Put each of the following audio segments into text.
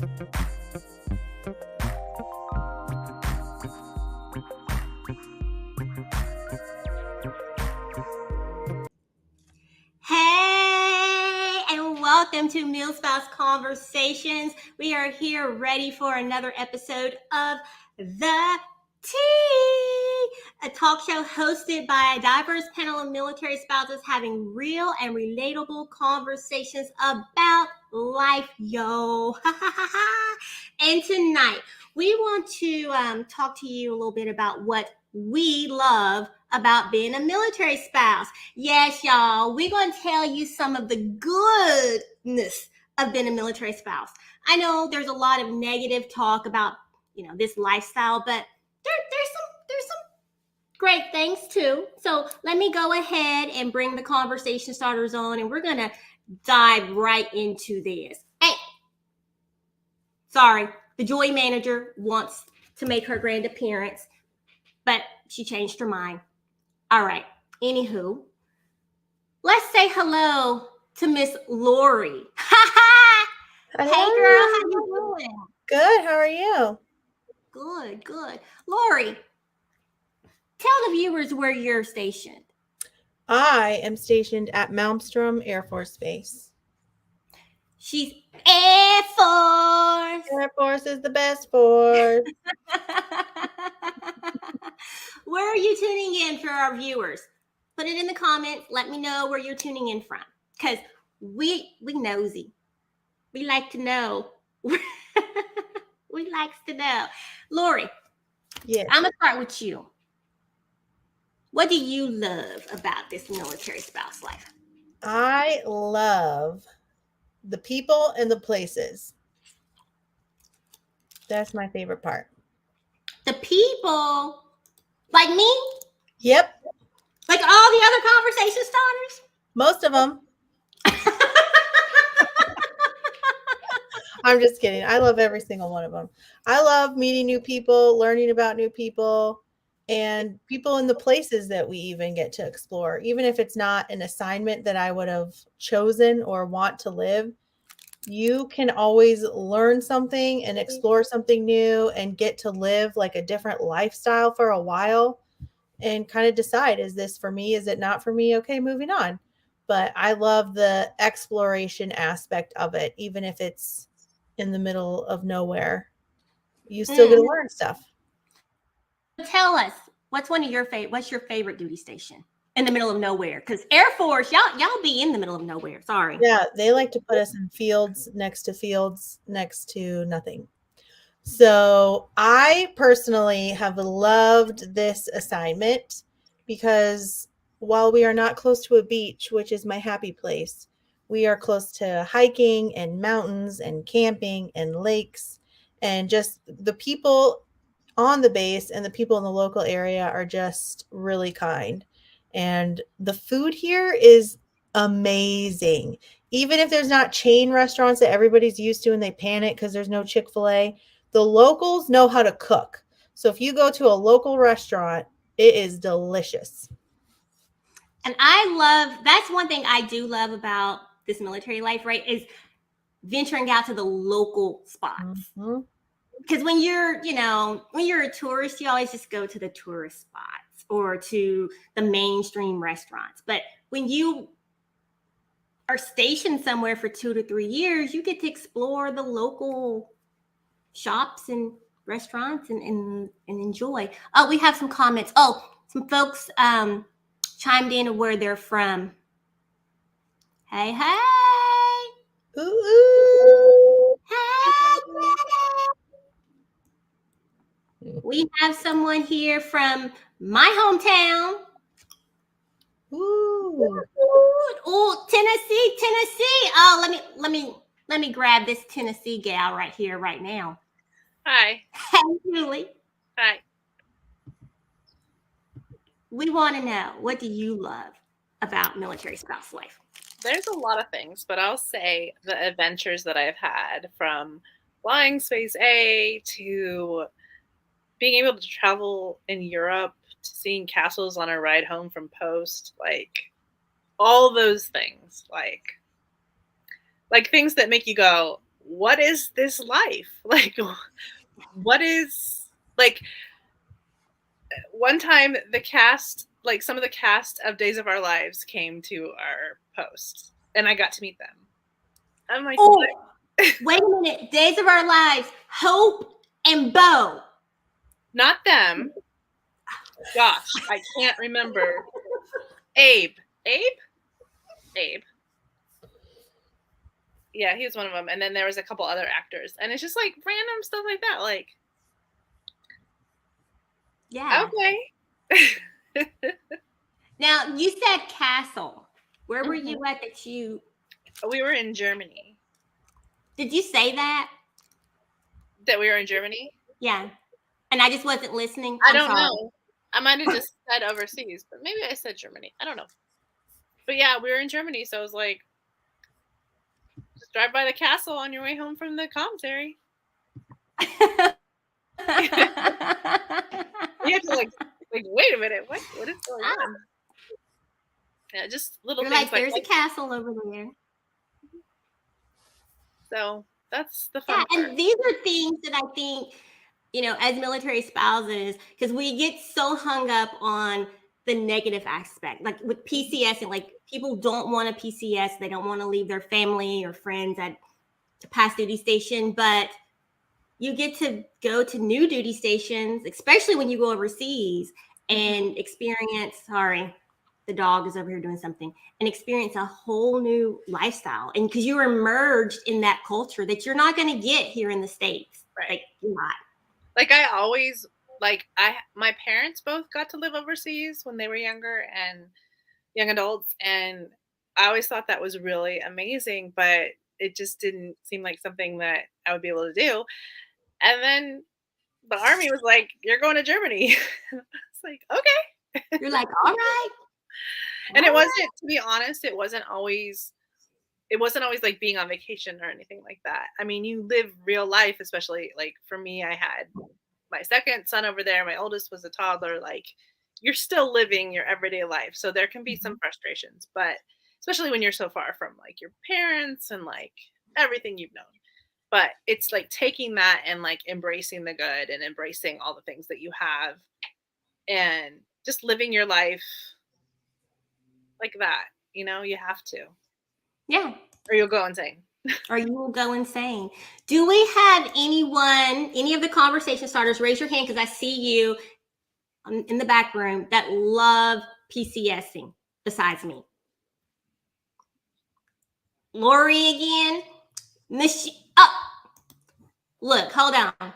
Hey, and welcome to Meal Spouse Conversations. We are here ready for another episode of The Tea, a talk show hosted by a diverse panel of military spouses having real and relatable conversations about life, yo. And tonight, we want to talk to you a little bit about what we love about being a military spouse. Yes, y'all, we're going to tell you some of the goodness of being a military spouse. I know there's a lot of negative talk about, this lifestyle, but there's some great things too. So let me go ahead and bring the conversation starters on, and we're going to dive right into this. Hey, sorry, the Joy manager wants to make her grand appearance, but she changed her mind. All right, anywho, let's say hello to Miss Lori. Hey, girl, how you doing? Good. How are you? Good. Lori, tell the viewers where you're stationed. I am stationed at Malmstrom Air Force Base. She's Air Force. Air Force is the best force. Where are you tuning in for our viewers? Put it in the comments. Let me know where you're tuning in from, because we nosy. We like to know. We likes to know. Lori, yes. I'm going to start with you. What do you love about this military spouse life? I love the people and the places. That's my favorite part. The people, like me? Yep. Like all the other conversation starters? Most of them. I'm just kidding. I love every single one of them. I love meeting new people, learning about new people, and people in the places that we even get to explore. Even if it's not an assignment that I would have chosen or want to live, you can always learn something and explore something new and get to live like a different lifestyle for a while and kind of decide, is this for me? Is it not for me? Okay, moving on. But I love the exploration aspect of it, even if it's in the middle of nowhere. You still get to learn stuff. Tell us, what's your favorite duty station in the middle of nowhere? Because Air Force, y'all be in the middle of nowhere. Sorry. Yeah, they like to put us in fields next to nothing. So I personally have loved this assignment because while we are not close to a beach, which is my happy place, we are close to hiking and mountains and camping and lakes, and just the people on the base and the people in the local area are just really kind. And the food here is amazing. Even if there's not chain restaurants that everybody's used to and they panic because there's no Chick-fil-A, the locals know how to cook. So if you go to a local restaurant, it is delicious. And that's one thing I do love about this military life, right? Is venturing out to the local spots. Because when you're a tourist, you always just go to the tourist spots or to the mainstream restaurants. But when you are stationed somewhere for 2 to 3 years, you get to explore the local shops and restaurants and enjoy. Oh, we have some comments. Oh, some folks chimed in where they're from. Hey. Ooh. Hey. We have someone here from my hometown. Ooh. Oh, Tennessee. Oh, let me grab this Tennessee gal right here, right now. Hi. Hey, Julie. Hi. We want to know, what do you love about military spouse life? There's a lot of things, but I'll say the adventures that I've had, from flying Space A to being able to travel in Europe to seeing castles on a ride home from post, like all those things, like things that make you go, what is this life? Like, what is, like, one time the cast, like some of the cast of Days of Our Lives came to our post and I got to meet them. I'm like, Oh, what? wait a minute. Days of Our Lives, Hope and Bo. Not them. Gosh, I can't remember. Abe. Yeah, he was one of them. And then there was a couple other actors. And it's just like random stuff like that. Like, yeah. Okay. Now, you said Castle. Where were you at that you... We were in Germany. Did you say that? That we were in Germany? Yeah. And I just wasn't listening. I don't know. I might have just said overseas, but maybe I said Germany. I don't know. But yeah, we were in Germany, so I was like, just drive by the castle on your way home from the commissary. You have to like wait a minute, what is going on? Yeah, just little You're things like, there's a castle over there. So that's the fun part. And these are things that I think, you know, as military spouses, because we get so hung up on the negative aspect, like with PCS, and like people don't want a PCS, they don't want to leave their family or friends at a past duty station, but you get to go to new duty stations, especially when you go overseas and experience, sorry, the dog is over here doing something, and experience a whole new lifestyle. And because you're immersed in that culture that you're not going to get here in the States. Right. Like, you're not. Like I always, like my parents both got to live overseas when they were younger and young adults. And I always thought that was really amazing, but it just didn't seem like something that I would be able to do. And then the Army was like, you're going to Germany. It's like, okay. You're like, all right. And it wasn't, to be honest, it wasn't always like being on vacation or anything like that. I mean, you live real life, especially like for me, I had my second son over there. My oldest was a toddler. Like, you're still living your everyday life. So there can be some frustrations, but especially when you're so far from like your parents and like everything you've known. But it's like taking that and like embracing the good and embracing all the things that you have and just living your life like that. You know, you have to. Yeah. Or you'll go insane. Or you will go insane. Do we have anyone, any of the conversation starters, raise your hand because I see you in the back room that love PCSing besides me? Lori again. Look, hold on.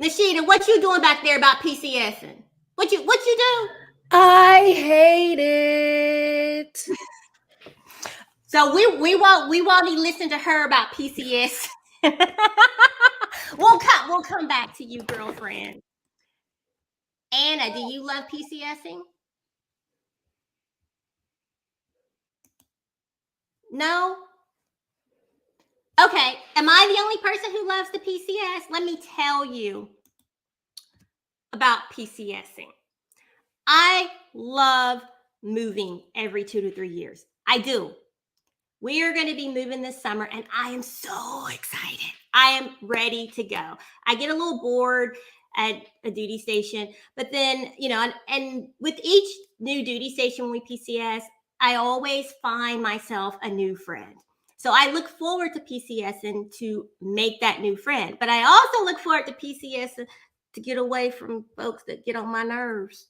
Nishita, what you doing back there about PCSing? What you do? I hate it. So we won't even listen to her about PCS. We'll come back to you, girlfriend. Anna, do you love PCSing? No? Okay, am I the only person who loves the PCS? Let me tell you about PCSing. I love moving every 2 to 3 years. I do. We are going to be moving this summer, and I am so excited. I am ready to go. I get a little bored at a duty station, but then, you know, and with each new duty station when we PCS, I always find myself a new friend. So I look forward to PCSing to make that new friend, but I also look forward to PCSing to get away from folks that get on my nerves.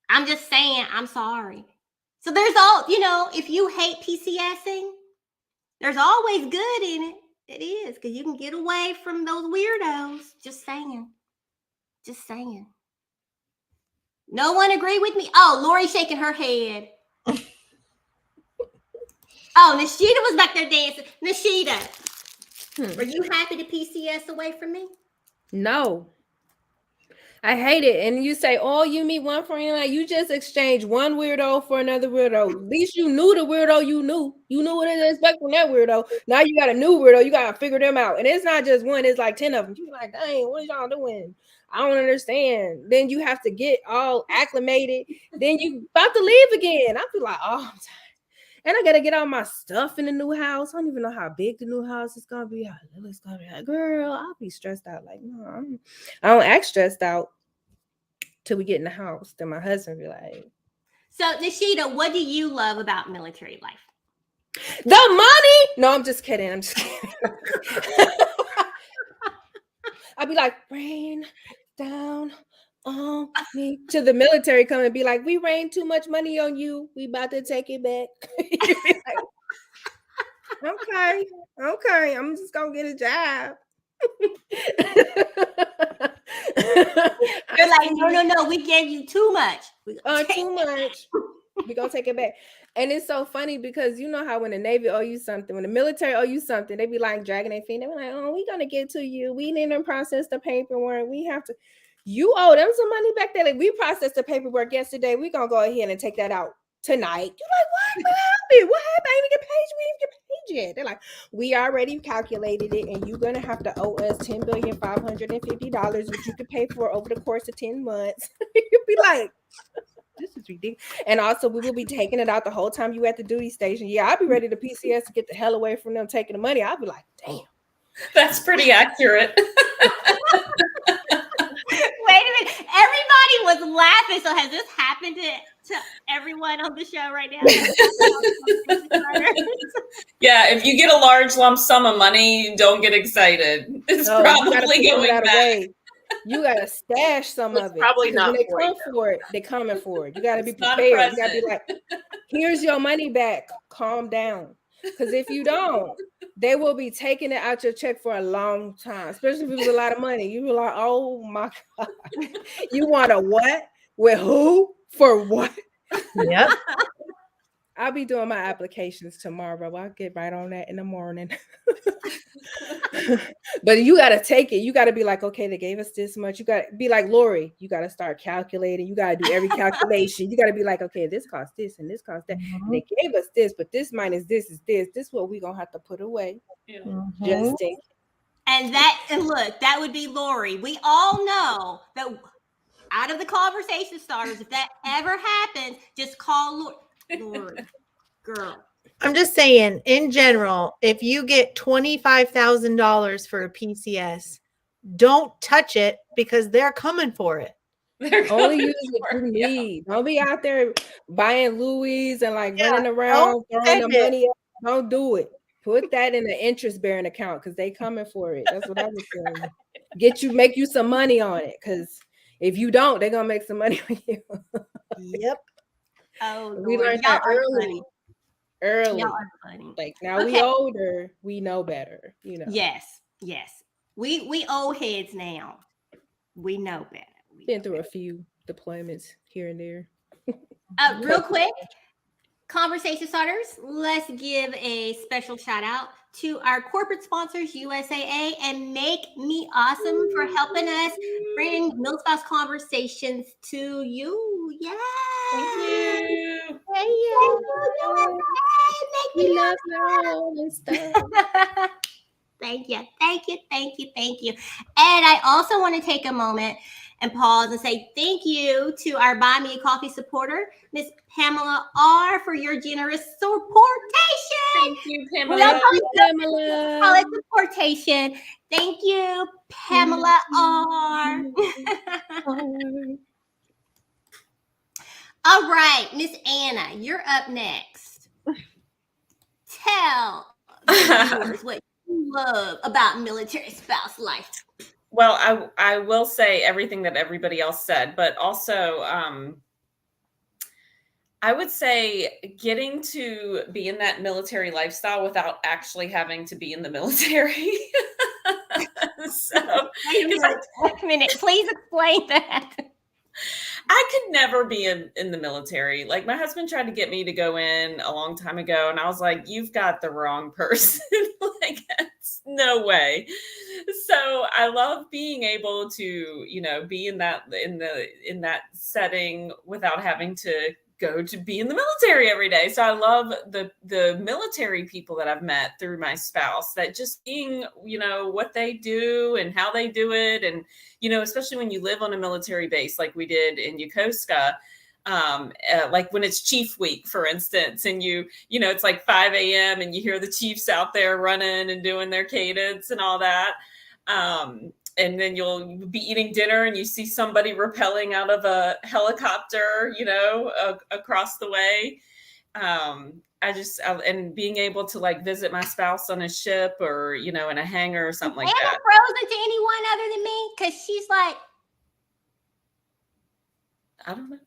I'm just saying, I'm sorry. So there's all, you know, if you hate PCSing, there's always good in it. It is, because you can get away from those weirdos. Just saying. Just saying. No one agree with me? Oh, Lori's shaking her head. Oh, Nishita was back there dancing. Nishita, were you happy to PCS away from me? No. I hate it. And you say, oh, you meet one friend, like you just exchanged one weirdo for another weirdo. At least you knew the weirdo you knew. You knew what to expect from that weirdo. Now you got a new weirdo. You got to figure them out. And it's not just one, it's like 10 of them. You're like, dang, what y'all doing? I don't understand. Then you have to get all acclimated. Then you about to leave again. I feel like, oh, I'm tired. And I gotta get all my stuff in the new house. I don't even know how big the new house is gonna be. How little it's gonna be. Like, girl, I'll be stressed out. Like, no, I don't act stressed out till we get in the house. Then my husband be like, So, Nishita, what do you love about military life? the money. No, I'm just kidding. I'm just kidding. I'll be like, rain down on me. To the military come and be like, we rained too much money on you. We about to take it back. You be like, okay, I'm just gonna get a job. They're like, no, we gave you too much. Too much. We're gonna take it back. And it's so funny because you know how when the Navy owe you something, when the military owe you something, they be like dragging their feet. They be like, oh, we're gonna get to you. We need to process the paperwork. We have to. You owe them some money back there. Like, we processed the paperwork yesterday. We're gonna go ahead and take that out tonight. You're like, what happened? What happened? I didn't even get paid. We didn't even get paid yet. They're like, we already calculated it, and you're gonna have to owe us $10,550, which you could pay for over the course of 10 months. You'd be like, this is ridiculous. And also, we will be taking it out the whole time you at the duty station. Yeah, I'll be ready to PCS to get the hell away from them taking the money. I'll be like, damn. That's pretty accurate. Wait a minute. Everybody was laughing. So has this happened to everyone on the show right now? Yeah, if you get a large lump sum of money, don't get excited. It's probably going back. You gotta stash some of it. Probably not. When they come for it, they're coming for it. You gotta be prepared. You gotta be like, here's your money back. Calm down. Because if you don't, they will be taking it out your check for a long time, especially if it was a lot of money. You were like, oh my God. You want a what? With who? For what? Yep. I'll be doing my applications tomorrow. I'll get right on that in the morning. But you got to take it. You got to be like, okay, they gave us this much. You got to be like Lori. You got to start calculating. You got to do every calculation. You got to be like, okay, this costs this and this costs that. Mm-hmm. And they gave us this, but this minus this is this. This is what we're going to have to put away. Yeah. Mm-hmm. Just take it. And look, that would be Lori. We all know that out of the conversation starters, if that ever happens, just call Lori. Lori, girl. I'm just saying, in general, if you get $25,000 for a PCS, don't touch it because they're coming for it. Only use what you need. Don't be out there buying Louis and like running around throwing the money up. Don't do it. Put that in an interest-bearing account because they coming for it. That's what I was saying. Make you some money on it because if you don't, they're gonna make some money on you. Yep. Oh, we Lord. learned that Y'all early. Y'all are funny. Like now we older, we know better. You know. Yes. We old heads now. We know better. Been through a few deployments here and there. Real quick, conversation starters. Let's give a special shout out to our corporate sponsors, USAA and Make Me Awesome, for helping us bring MilSpouse Conversations to you. Yeah. Thank you. Thank you, USAA. Make Me Awesome. Thank you. And I also want to take a moment and pause and say thank you to our Buy Me a Coffee supporter, Miss Pamela R., for your generous supportation. Thank you, Pamela. Call it supportation. Thank you, Pamela R. All right, Miss Anna, you're up next. Tell the viewers what you love about military spouse life. Well, I will say everything that everybody else said, but also I would say getting to be in that military lifestyle without actually having to be in the military. Wait a minute, please explain that. I could never be in the military. Like, my husband tried to get me to go in a long time ago, and I was like, you've got the wrong person. Like, that's no way. So I love being able to, be in that setting without having to go to be in the military every day. So I love the military people that I've met through my spouse, that just seeing, what they do and how they do it. And, especially when you live on a military base like we did in Yokosuka, like when it's Chief Week, for instance, and it's like 5 a.m. and you hear the Chiefs out there running and doing their cadence and all that. And then you'll be eating dinner and you see somebody rappelling out of a helicopter, across the way. And being able to like visit my spouse on a ship or, in a hangar or something like that. Frozen to anyone other than me? Because she's like, I don't know.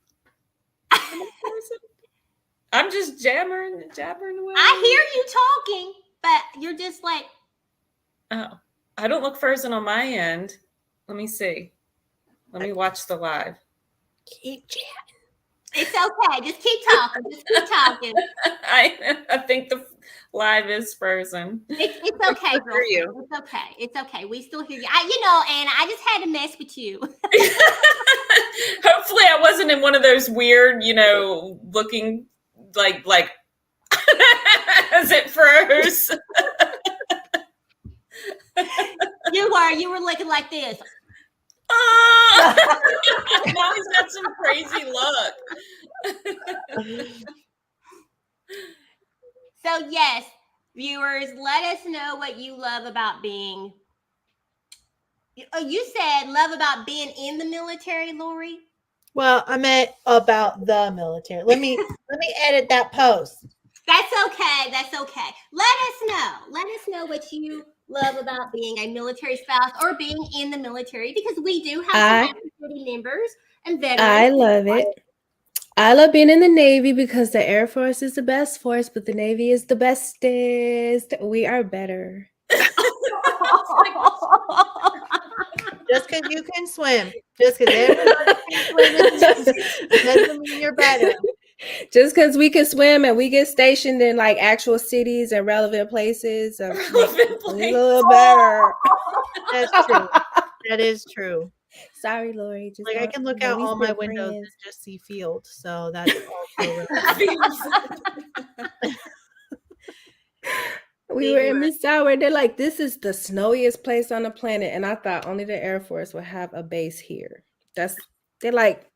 I'm just jabbering away. I hear you talking, but you're just like, oh, I don't look frozen on my end. Let me see. Let me watch the live. Keep chatting. it's okay. Just keep talking. Just keep talking. I think the live is frozen. It's okay, hear you. girlfriend. It's okay. It's okay. We still hear you. Anna, I just had to mess with you. Hopefully I wasn't in one of those weird, looking like as it froze. You were looking like this. Now he's got some crazy look. So yes, viewers, let us know what you love about being. You said love about being in the military, Lori. Well, I meant about the military. Let me edit that post. That's okay. That's okay. Let us know. Let us know what you love about being a military spouse or being in the military, because we do have some active duty members and veterans. I love it. I love being in the Navy because the Air Force is the best force, but the Navy is the bestest. We are better. Just because you can swim, just because everybody can swim doesn't mean you're better. Just because we can swim and we get stationed in like actual cities and relevant places, a little better. That's true. That is true. Sorry, Lori. Just Like I can look out all my windows and just see fields, so that's also We were in Miss Sauer. They're like, this is the snowiest place on the planet, and I thought only the Air Force would have a base here. They're like,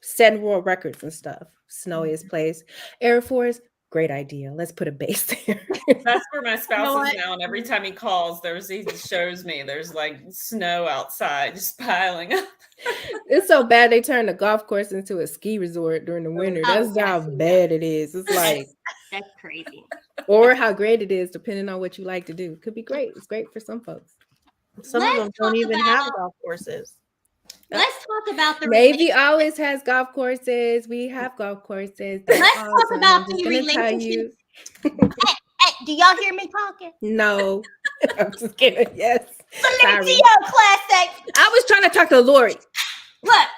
setting world records and stuff. Snowiest place. Air Force, great idea. Let's put a base there. That's where my spouse is now, and every time he calls, he shows me there's like snow outside just piling up. It's so bad they turned the golf course into a ski resort during the winter. That's how bad it is. It's like that's crazy. Or how great it is, depending on what you like to do. Could be great. It's great for some folks. Some of them don't even have golf courses. Let's talk about the Navy always has golf courses. We have golf courses. Let's talk about the relationships. Hey, do y'all hear me talking? No. I'm just kidding. Yes. Sorry. Classic. I was trying to talk to Lori. Look.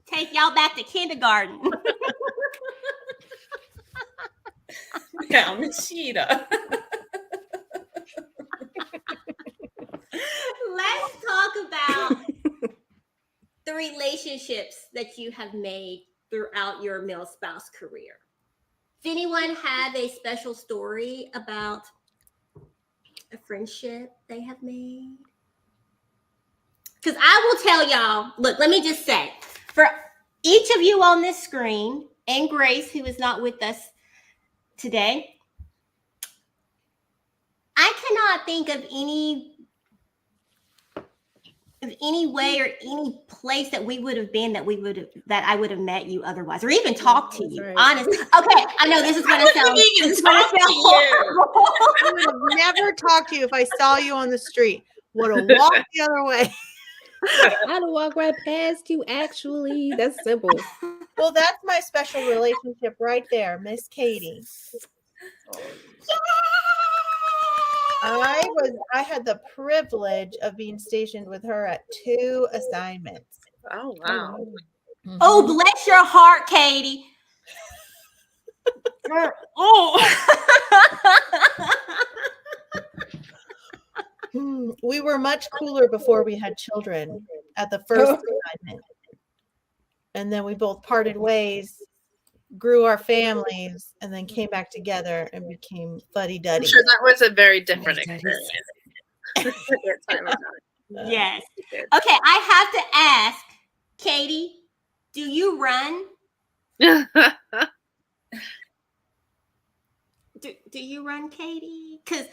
Take y'all back to kindergarten. Down the cheetah. Let's talk about the relationships that you have made throughout your male spouse career. Does anyone have a special story about a friendship they have made? Because I will tell y'all, look, let me just say, for each of you on this screen, and Grace, who is not with us today, I cannot think of any way or any place that we would have been that I would have met you otherwise, or even talked to you. Right. Honestly, okay, I know this is going to sound horrible. I would have never talked to you if I saw you on the street. Would have walked the other way. I'd have walked right past you. Actually, that's simple. Well, that's my special relationship right there, Miss Katie. I had the privilege of being stationed with her at 2 assignments. Oh wow. Mm-hmm. Oh, bless your heart, Katie. We were much cooler before we had children at the first assignment. And then we both parted ways, grew our families, and then came back together and became fuddy-duddy. I'm sure that was a very different experience. Yes. You did. Okay, I have to ask, Katie, do you run? Do you run, Katie? Because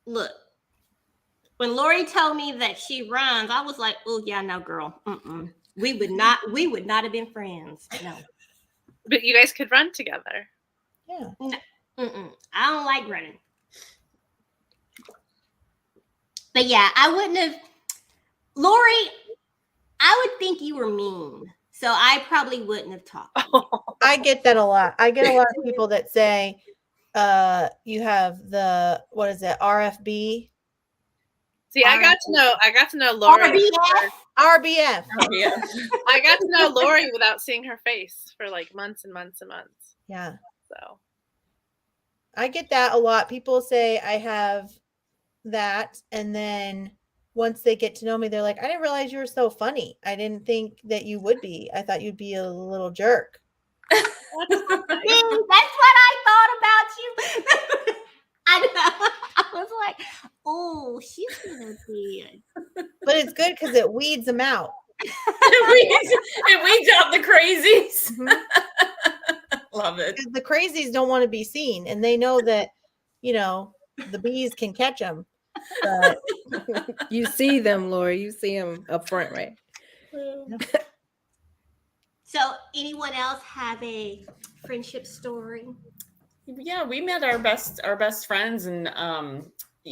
look, when Lori told me that she runs, I was like, oh yeah, no, girl. Mm-mm. We would not have been friends. No. But you guys could run together. Yeah. Mm-mm. I don't like running. But yeah, I wouldn't have. Lori, I would think you were mean. So I probably wouldn't have talked to you. I get that a lot. I get a lot of people that say, you have the, what is it, RFB? See, I got to know Lori. RBF? RBF. Oh, yeah. I got to know Lori without seeing her face for like months and months and months. Yeah. So I get that a lot. People say I have that, and then once they get to know me, they're like, I didn't realize you were so funny. I didn't think that you would be. I thought you'd be a little jerk. That's what I thought about you. I know. I was like, oh, she's gonna be. But it's good because it weeds them out. It weeds out the crazies. Mhm. Love it. 'Cause the crazies don't want to be seen, and they know that, the bees can catch them. But You see them, Lori. You see them up front, right? So, anyone else have a friendship story? Yeah, we met our best friends, and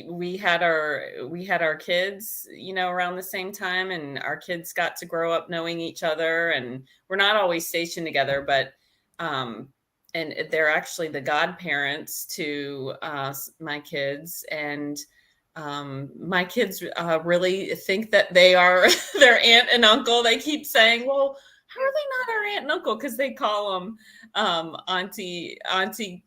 we had our kids, around the same time, and our kids got to grow up knowing each other, and we're not always stationed together, but and they're actually the godparents to my kids, and my kids really think that they are their aunt and uncle. They keep saying, well, how are they not our aunt and uncle? Because they call them Auntie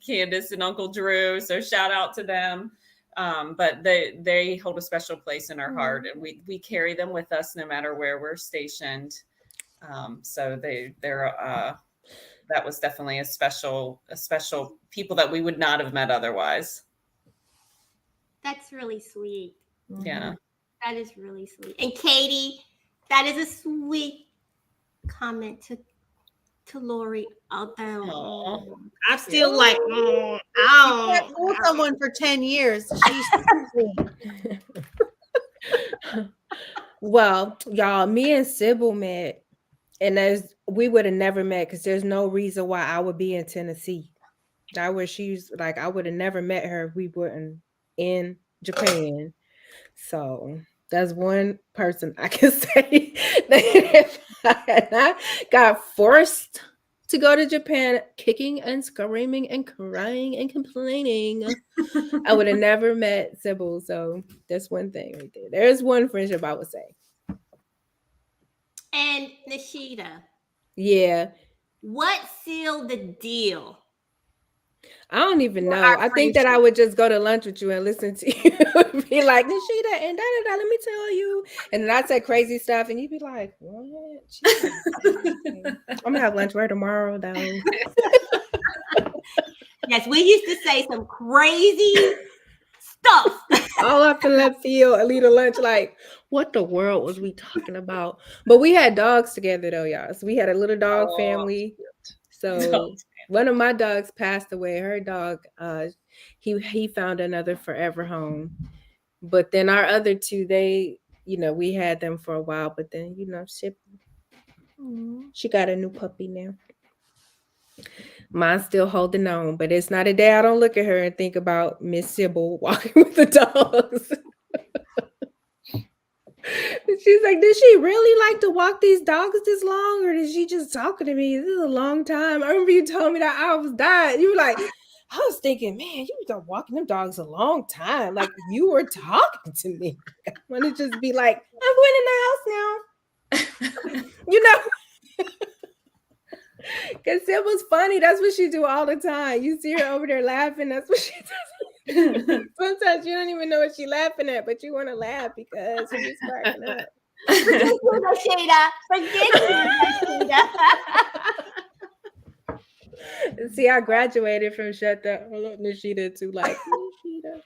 Candace and Uncle Drew. So shout out to them. But they hold a special place in our heart, and we carry them with us no matter where we're stationed. So they're that was definitely a special people that we would not have met otherwise. That's really sweet. Yeah. That is really sweet. And Katie, that is a sweet comment to Lori. Although I'm still like, You can't fool someone for 10 years. She's sweet. Well, y'all, me and Sybil met, and we would have never met because there's no reason why I would be in Tennessee. That where she's like, I would have never met her if we weren't in Japan. So that's one person I can say that if I had not got forced to go to Japan, kicking and screaming and crying and complaining, I would have never met Sybil. So that's one thing right there. There's one friendship I would say. And Nishida, Yeah. what sealed the deal? I don't even know. our I think that I friendship. would just go to lunch with you and listen to you be like, Nishida, and da-da-da, let me tell you. And then I'd say crazy stuff, and you'd be like, what? I'm going to have lunch with her tomorrow, though. Yes, we used to say some crazy stuff. All up in left field and leave the lunch like, what the world was we talking about? But we had dogs together, though, y'all. So we had a little dog family. So one of my dogs passed away. Her dog, he found another forever home. But then our other two, we had them for a while. But then, she got a new puppy now. Mine's still holding on, but it's not a day I don't look at her and think about Miss Sybil walking with the dogs. She's like, did she really like to walk these dogs this long, or did she just talking to me? This is a long time. I remember you told me that I was dying. You were like, I was thinking, man, you been walking them dogs a long time. Like you were talking to me. I want to just be like, I'm going in the house now. Because it was funny. That's what she do all the time. You see her over there laughing. That's what she does. Sometimes you don't even know what she's laughing at, but you want to laugh because she's cracking up. Forget you, Nishida. Forget you, Nishida. See, I graduated from Shut the Nishida to like Nishida.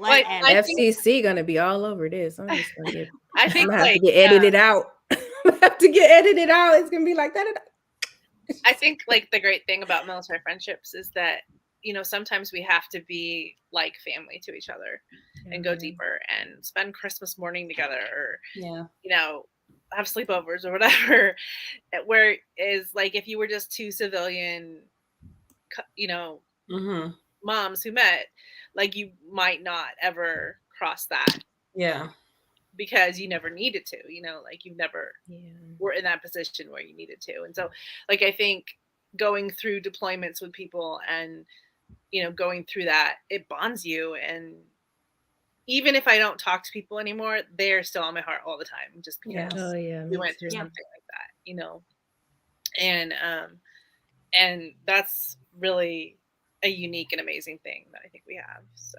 Like, whatever. I think- FCC gonna be all over this. I'm just gonna get. I I'm think gonna have to like get edited out. I have to get edited out. It's gonna be like that. I think like the great thing about military friendships is that, you know, sometimes we have to be like family to each other and go deeper and spend Christmas morning together, or Yeah. you know, have sleepovers or whatever. Where is like if you were just two civilian, you know, Mm-hmm. moms who met, like you might not ever cross that Yeah. because you never needed to, you know, like you never were in that position where you needed to. And so like I think going through deployments with people and, you know, going through that, it bonds you. And even if I don't talk to people anymore, they're still on my heart all the time, just because Oh yeah. we went through Yeah. something like that, you know. And that's really a unique and amazing thing that I think we have. So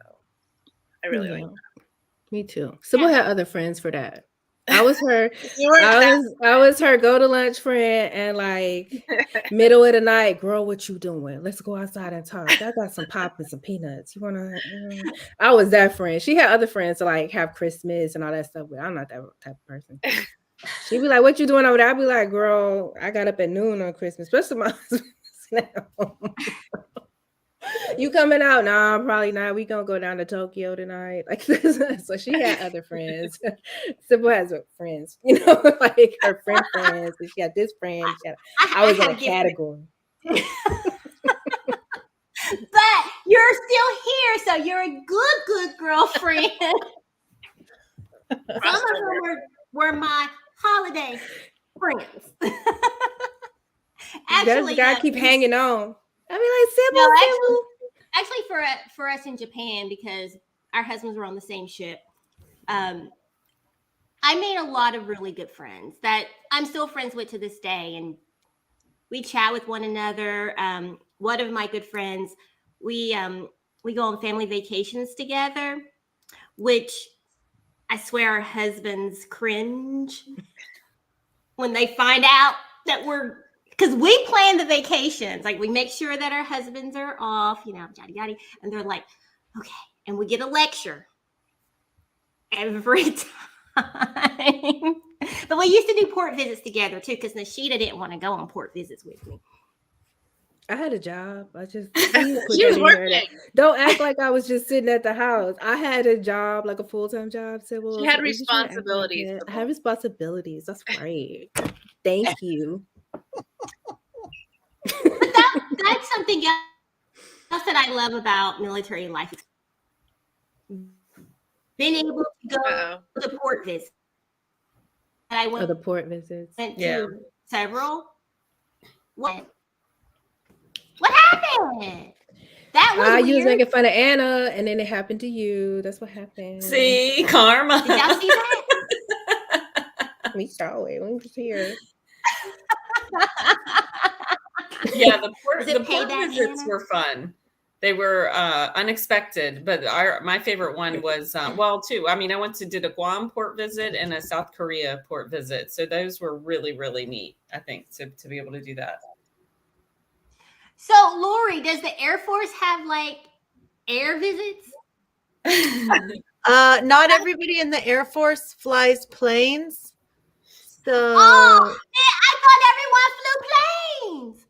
I really like that. Me too. Sybil had other friends for that. I was her. You weren't I was her go to lunch friend, and like middle of the night, girl, what you doing? Let's go outside and talk. I got some pop and some peanuts. You wanna? I was that friend. She had other friends to like have Christmas and all that stuff, but I'm not that type of person. She'd be like, "What you doing over there?" I'd be like, "Girl, I got up at noon on Christmas." Especially my husband. You coming out? Nah, probably not. We gonna go down to Tokyo tonight. Like this. So she had other friends. Sybil has friends, you know, like her friends. And she had this friend. I was in a category. But you're still here, so you're a good girlfriend. Some of them were my holiday friends. Actually, gotta keep hanging on. I mean, like Sybil. Actually, for us in Japan, because our husbands were on the same ship, I made a lot of really good friends that I'm still friends with to this day, and we chat with one another. One of my good friends, we go on family vacations together, which I swear our husbands cringe when they find out that because we plan the vacations. Like we make sure that our husbands are off, you know, yada yada. And they're like, okay. And we get a lecture every time. But we used to do port visits together too, because Nashida didn't want to go on port visits with me. I had a job. I just She was working. Don't act like I was just sitting at the house. I had a job, like a full-time job. Sybil. She had responsibilities. I had responsibilities. That's right. Thank you. But that's something else that I love about military life. Being able to go to port visits. And I went the port visits. to several. What happened? That was you was weird. making fun of Anna, and then it happened to you. That's what happened. See, karma. Did y'all see that? We saw it. We was here. Yeah, the port payback, visits Anna? were fun. They were unexpected, but my favorite one was two. I mean, I did a Guam port visit and a South Korea port visit, so those were really, really neat. I think to be able to do that. So, Lori, does the Air Force have like air visits? Not everybody in the Air Force flies planes. So Oh, I thought everyone flew planes.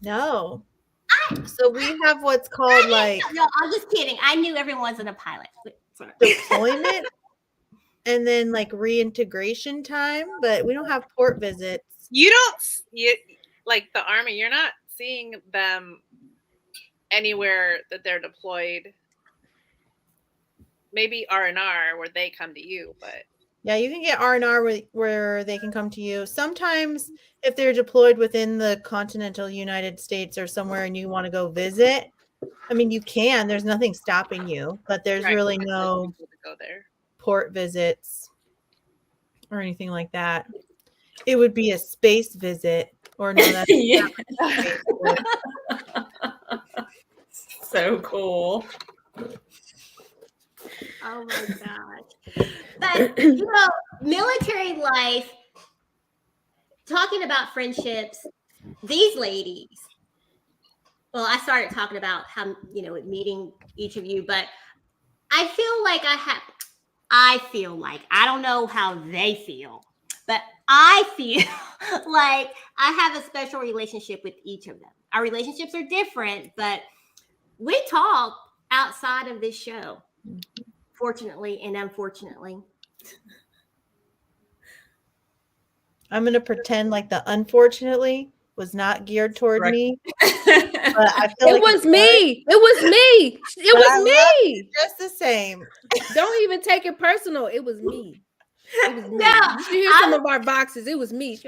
no. So we have what's called like No, I'm just kidding. I knew everyone wasn't a pilot. Sorry. deployment and then like reintegration time, but we don't have port visits. You like the Army, you're not seeing them anywhere that they're deployed. Maybe R&R where they come to you, but Yeah, you can get R&R where they can come to you. Sometimes if they're deployed within the continental United States or somewhere and you want to go visit, I mean, you can. There's nothing stopping you, but there's right, really people no to go there. port visits or anything like that. It would be a space visit or no, that's Yeah. not a space visit. So cool. Oh my gosh. But, you know, military life, talking about friendships, these ladies, well, I started talking about how, you know, meeting each of you, but I feel like I don't know how they feel, but I feel like I have a special relationship with each of them. Our relationships are different, but we talk outside of this show, fortunately and unfortunately. I'm gonna pretend like the unfortunately was not geared toward Correct. me. But I feel It like was me. It was me. It But I was love me. just the same. Don't even take it personal. It was me. It was me. No, You should hear some of our boxes. It was me. See,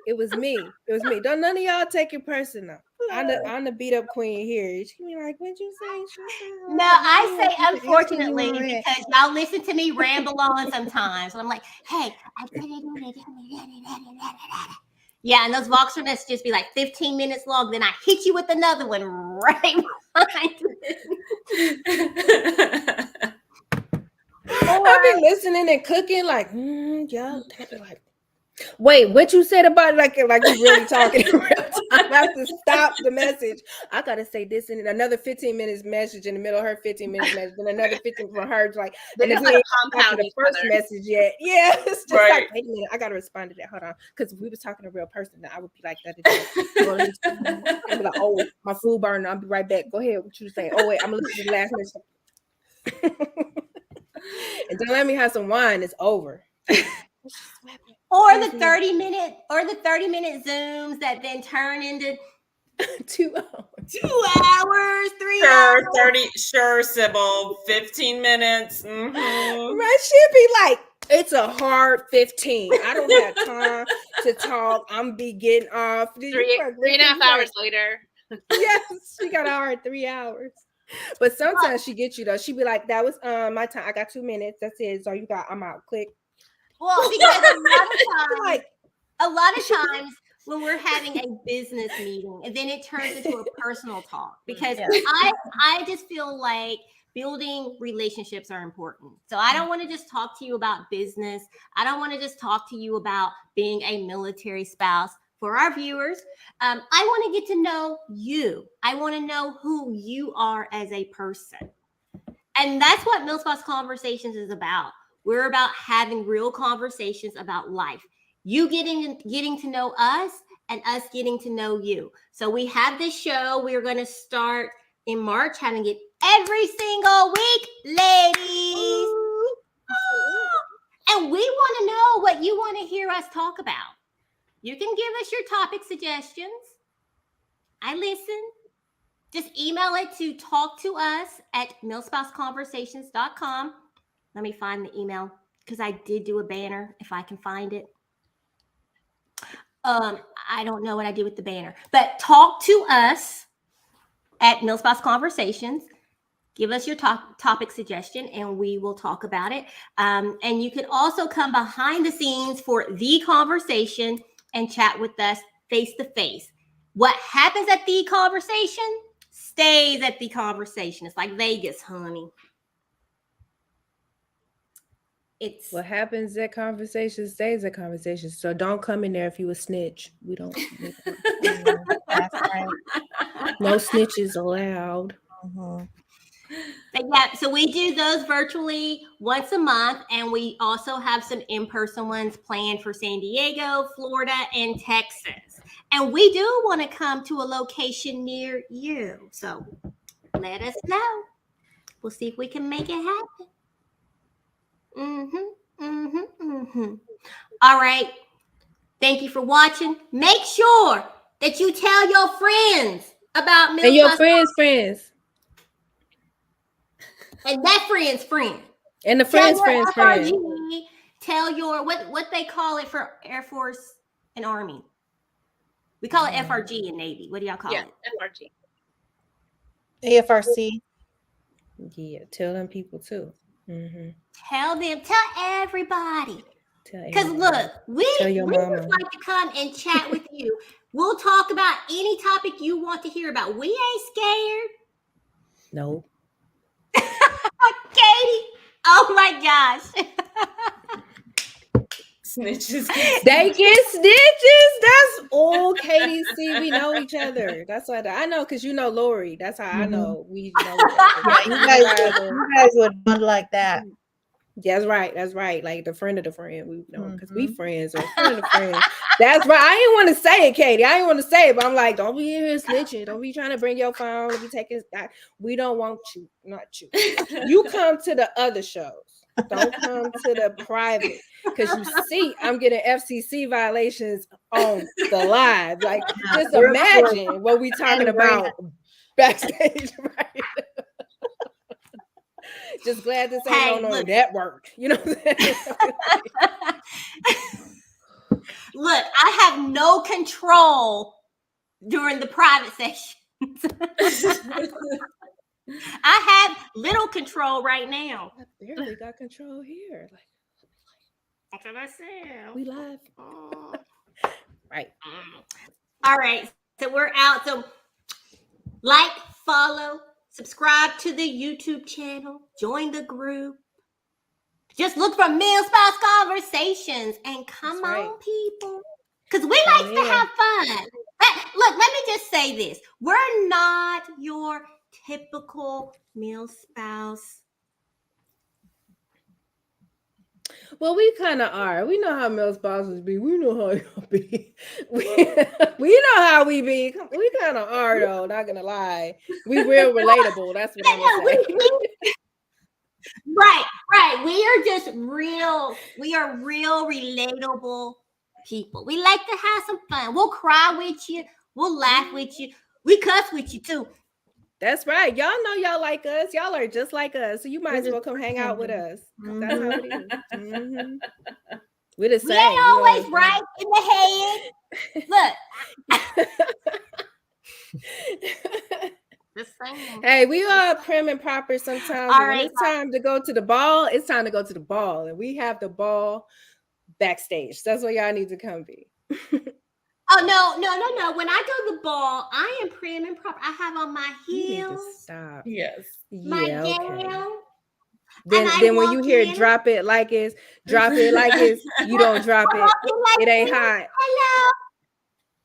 it was me. It was me. Don't none of y'all take it personal. I'm the beat up queen here. She be like, "What'd you say?" No, I say unfortunately because y'all listen to me ramble on sometimes. And I'm like, hey, yeah, and those Voxer messages be like 15 minutes long. Then I hit you with another one right behind it. I've been listening and cooking, like, yeah. They be like, wait, what you said about it? Like you really talking in real time. I have to stop the message. I gotta say this in another 15 minutes message in the middle of her 15 minutes message, and another 15 from her. Like, They and just then like after compound the each first other. message yet. Yeah, it's just Right. like, wait a minute, I gotta respond to that. Hold on, because if we was talking to a real person, then I would be like that. I'd be like, oh, my food burning. I'll be right back. Go ahead. What you say? Oh wait, I'm gonna listen to the last message. And don't let me have some wine. It's over. Or the 30-minute Zooms that then turn into 2 hours. 2 hours, 3 Sure, hours. 30. Sure, Sybil. 15 minutes. Mhm. My shit be like, it's a hard 15. I don't have time to talk. I'm be getting off. 3.5 hours later. Yes, she got a hard 3 hours. But sometimes she gets you though. She be like, that was my time. I got 2 minutes. That's it. So you got, I'm out. Click. Well, because Like, a lot of times when we're having a business meeting and then it turns into a personal talk because I just feel like building relationships are important. So I don't want to just talk to you about business. I don't want to just talk to you about being a military spouse. For our viewers, I want to get to know you. I want to know who you are as a person. And that's what MilSpouse Conversations is about. We're about having real conversations about life. You getting to know us and us getting to know you. So we have this show. We're going to start in March, having it every single week, ladies. And we want to know what you want to hear us talk about. You can give us your topic suggestions. I listen. Just email it to talktous@milspouseconversations.com. Let me find the email because I did do a banner if I can find it. I don't know what I did with the banner, but talk to us at MilSpouse Conversations. Give us your topic suggestion and we will talk about it. And you can also come behind the scenes for the conversation and chat with us face to face. What happens at the conversation stays at the conversation. It's like Vegas, honey. It's what happens at conversation stays at conversation. So don't come in there if you a snitch. We don't. That's right. No snitches allowed. Mhm. But yeah, so we do those virtually once a month, and we also have some in-person ones planned for San Diego, Florida, and Texas. And we do want to come to a location near you. So let us know. We'll see if we can make it happen. All right. Thank you for watching. Make sure that you tell your friends about And your MilSpouse friends. and that friend's friend. And the Tell friends, your friends. FRG, tell your what they call it for Air Force and Army. We call it FRG in Navy. What do y'all call Yeah, it? FRG. AFRC. Yeah, tell them people too. Mm-hmm. Tell them, tell everybody. Tell Because everybody. look, we Tell your would mama. like to come and chat with you. We'll talk about any topic you want to hear about. We ain't scared. No. Katie. Oh my gosh. Snitches. They get stitches. That's all, Katie. See, we know each other. That's why I know, because you know Lori. That's how I know we know each Yeah, other. you guys would bond like that. That's right. That's right. Like the friend of the friend. We know because we Mhm. friends or friend of the friend. That's right. I didn't want to say it, Katie. I didn't want to say it, but I'm like, don't be in here snitching. Don't be trying to bring your phone. Don't be taking. We don't want you. Not you. You come to the other shows. Don't come to the private, because you see, I'm getting FCC violations on the live. Like, just imagine what we talking about backstage, right? Just glad this ain't Hey, on look. network. You know what I'm saying? Look, I have no control during the private sessions. I have little control right now. I barely got control here. Like, That's what I said. we live. Right. All right. So we're out. So like, follow, subscribe to the YouTube channel, join the group. Just look for Meal Spouse Conversations and come That's right. on, people. Because we like to have fun. Look, let me just say this. We're not your typical meal spouse. Well, we kind of are. We know how male spouses be. We know how y'all be. We know how we be. We kind of are, though. Not gonna lie. We real relatable. That's what I'm gonna say. Right. We are just real. We are real relatable people. We like to have some fun. We'll cry with you. We'll laugh with you. We cuss with you too. That's right. Y'all know y'all like us. Y'all are just like us. So you might as well come hang out with us. That's how it is. Mm-hmm. We're the same. We ain't always right in the head. Look. The same. Hey, we are prim and proper sometimes. All When right, it's time to go to the ball, it's time to go to the ball. And we have the ball backstage. That's where y'all need to come be. Oh, no. When I go to the ball, I am prim and proper. I have on my You need to heels, stop. Yes. my Yeah, okay. gown. Then when you hear drop it like it's, you don't drop I'm it. walking like It ain't this. hot. Hello.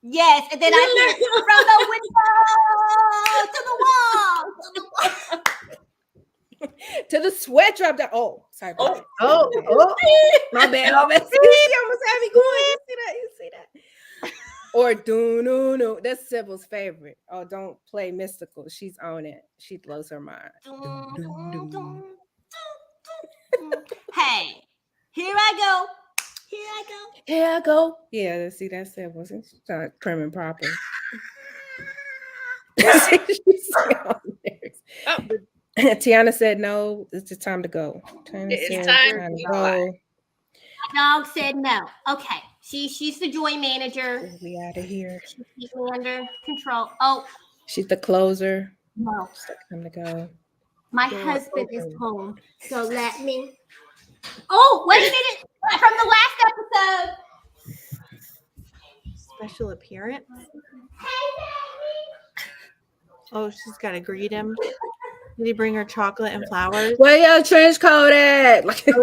Yes, and then I hear from the window to the wall. To the sweat drop down. Oh, sorry. Oh. My bad. She almost had me going. You see that? Or do no. That's Sybil's favorite. Oh, don't play mystical. She's on it. She blows her mind. Hey, here I go. Here I go. Yeah, see, that's Sybil. She's not prim and proper. Tiana said no. It's the time to go. It's time to go. My dog said no. Okay, she's the joy manager. We out of here. She's me under control. Oh, She's the closer. no. It's time to go. My Door husband is open. home, so let me. Oh, wait a minute! From the last episode. Special appearance. Oh, she's got to greet him. Did he bring her chocolate and flowers? Where your trench coat at? Okay,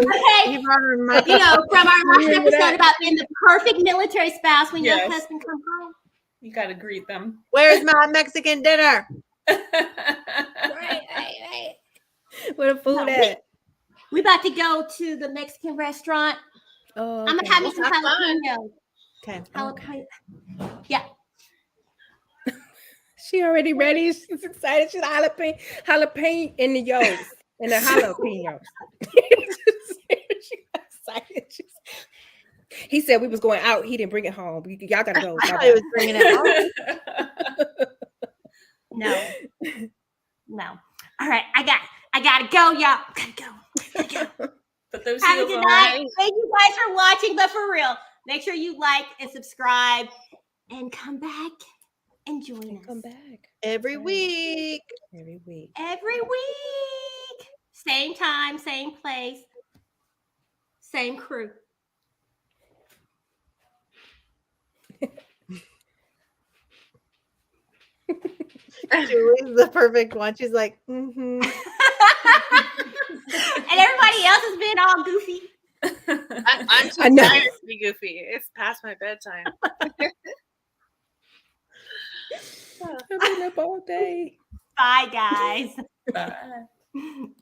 He brought her my from our last Remember that? episode about being the perfect military spouse when your Yes. husband comes home. You got to greet them. Where's my Mexican dinner? Right. Where the food No, at? We about to go to the Mexican restaurant. Oh, I'm gonna have me some jalapenos. Okay. Jalapeno. Yeah. She already ready. She's excited. She's jalapeno in the yolks. In the jalapenos. She got excited. He said we was going out. He didn't bring it home. Y'all gotta go. I thought he was bringing it home. No. All right, I gotta go, y'all. Gotta go. But those Have a heels good on. night. Thank you guys for watching, but for real, make sure you like and subscribe and come back and join us Come back Every week. every week. every week. Same time, same place, same crew. Julie's the perfect one. She's like, mm-hmm. And everybody else has been all goofy. I'm too I know. tired to be goofy. It's past my bedtime. I've been up all day. Bye, guys. Bye.